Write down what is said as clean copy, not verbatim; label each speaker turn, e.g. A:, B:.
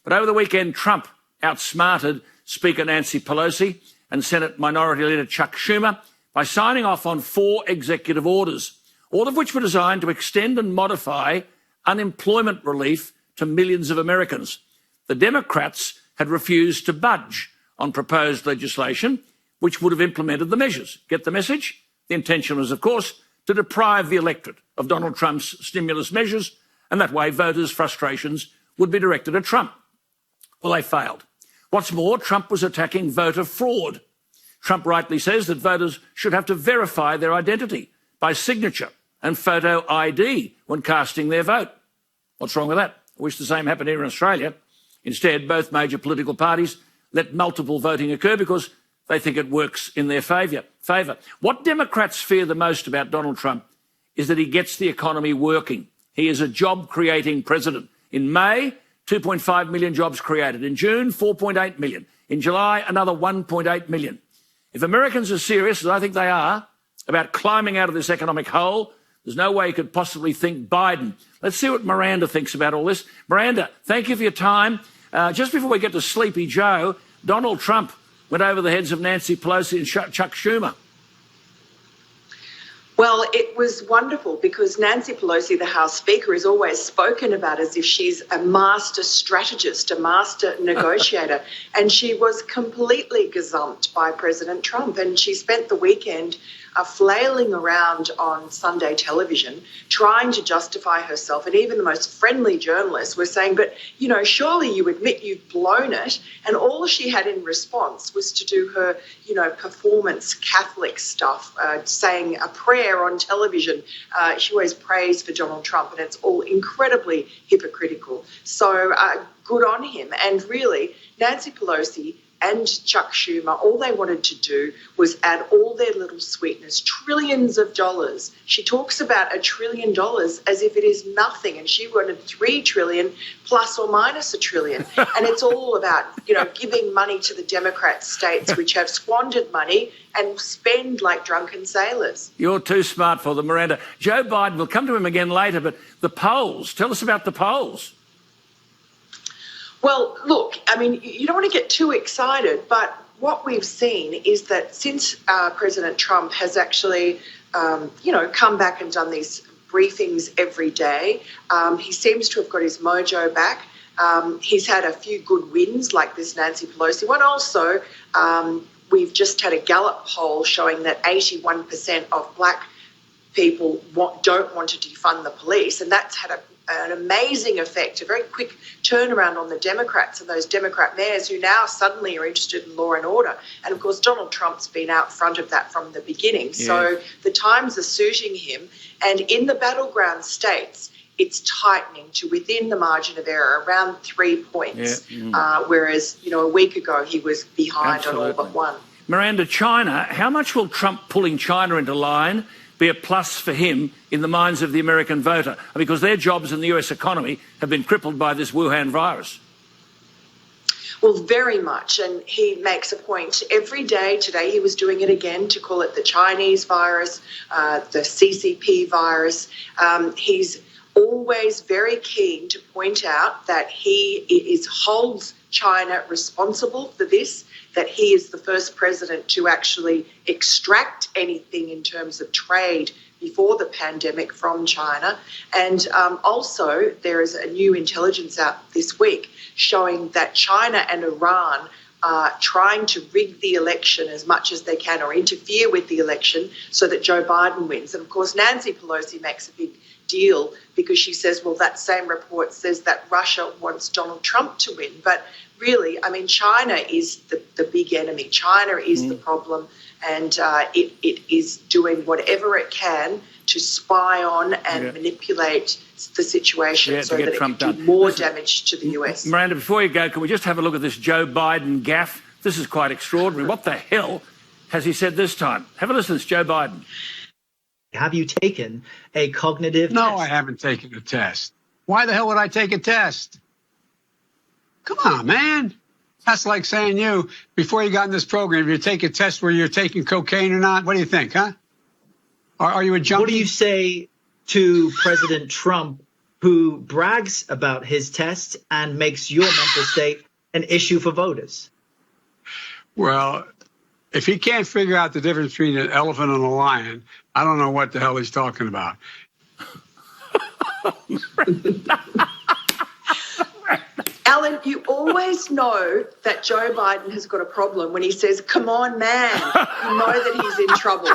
A: But over the weekend, Trump outsmarted Speaker Nancy Pelosi and Senate Minority Leader Chuck Schumer by signing off on 4 executive orders, all of which were designed to extend and modify unemployment relief to millions of Americans. The Democrats had refused to budge on proposed legislation, which would have implemented the measures. Get the message? The intention was, of course, to deprive the electorate of Donald Trump's stimulus measures, and that way voters' frustrations would be directed at Trump. Well, they failed. What's more, Trump was attacking voter fraud. Trump rightly says that voters should have to verify their identity by signature and photo ID when casting their vote. What's wrong with that? I wish the same happened here in Australia. Instead, both major political parties let multiple voting occur because they think it works in their favour. What Democrats fear the most about Donald Trump is that he gets the economy working. He is a job-creating president. In May, 2.5 million jobs created. In June, 4.8 million. In July, another 1.8 million. If Americans are serious, as I think they are, about climbing out of this economic hole, there's no way you could possibly think Biden. Let's see what Miranda thinks about all this. Miranda, thank you for your time. Just before we get to Sleepy Joe, Donald Trump went over the heads of Nancy Pelosi and Chuck Schumer.
B: Well, it was wonderful because Nancy Pelosi, the House Speaker, is always spoken about as if she's a master strategist, a master negotiator, and she was completely gazumped by President Trump. And she spent the weekend flailing around on Sunday television, trying to justify herself. And even the most friendly journalists were saying, but, you know, surely you admit you've blown it. And all she had in response was to do her, you know, performance Catholic stuff, saying a prayer on television. She always prays for Donald Trump, and it's all incredibly hypocritical. So good on him. And really, Nancy Pelosi and Chuck Schumer, all they wanted to do was add all their little sweetness, trillions of dollars. She talks about $1 trillion as if it is nothing, and she wanted 3 trillion plus or minus $1 trillion. And it's all about, you know, giving money to the Democrat states which have squandered money and spend like drunken sailors.
A: You're too smart for them, Miranda. Joe Biden, we'll come to him again later, but the polls, tell us about the polls.
B: Well, look, I mean, you don't want to get too excited, but what we've seen is that since President Trump has actually, come back and done these briefings every day, he seems to have got his mojo back. He's had a few good wins, like this Nancy Pelosi one. Also, we've just had a Gallup poll showing that 81% of black people don't want to defund the police, and that's had an amazing effect, a very quick turnaround on the Democrats and those Democrat mayors who now suddenly are interested in law and order. And, of course, Donald Trump's been out front of that from the beginning. Yes. So the times are suiting him. And in the battleground states, it's tightening to within the margin of error, around 3 points, whereas, you know, a week ago he was behind on all but one.
A: Miranda, China, how much will Trump pulling China into line be a plus for him in the minds of the American voter? Because their jobs in the US economy have been crippled by this Wuhan virus.
B: Well, very much. And he makes a point every day. Today he was doing it again to call it the Chinese virus, the CCP virus. He's always very keen to point out that he holds China responsible for this, that he is the first president to actually extract anything in terms of trade before the pandemic from China. And also there is a new intelligence out this week showing that China and Iran are trying to rig the election as much as they can or interfere with the election so that Joe Biden wins. And, of course, Nancy Pelosi makes a big deal because she says, well, that same report says that Russia wants Donald Trump to win. But really, I mean, China is the big enemy. China is the problem, and it is doing whatever it can to spy on and manipulate the situation so that it can do more damage to the US.
A: Miranda, before you go, can we just have a look at this Joe Biden gaffe? This is quite extraordinary. What the hell has he said this time? Have a listen to this, Joe Biden.
C: Have you taken a cognitive test?
D: No, I haven't taken a test. Why the hell would I take a test? Come on, man. That's like saying before you got in this program, you take a test where you're taking cocaine or not. What do you think, huh? Are you a junkie?
C: What do you say to President Trump who brags about his test and makes your mental state an issue for voters?
D: Well, if he can't figure out the difference between an elephant and a lion, I don't know what the hell he's talking about.
B: Alan, you always know that Joe Biden has got a problem when he says, "Come on, man." You know that he's in trouble.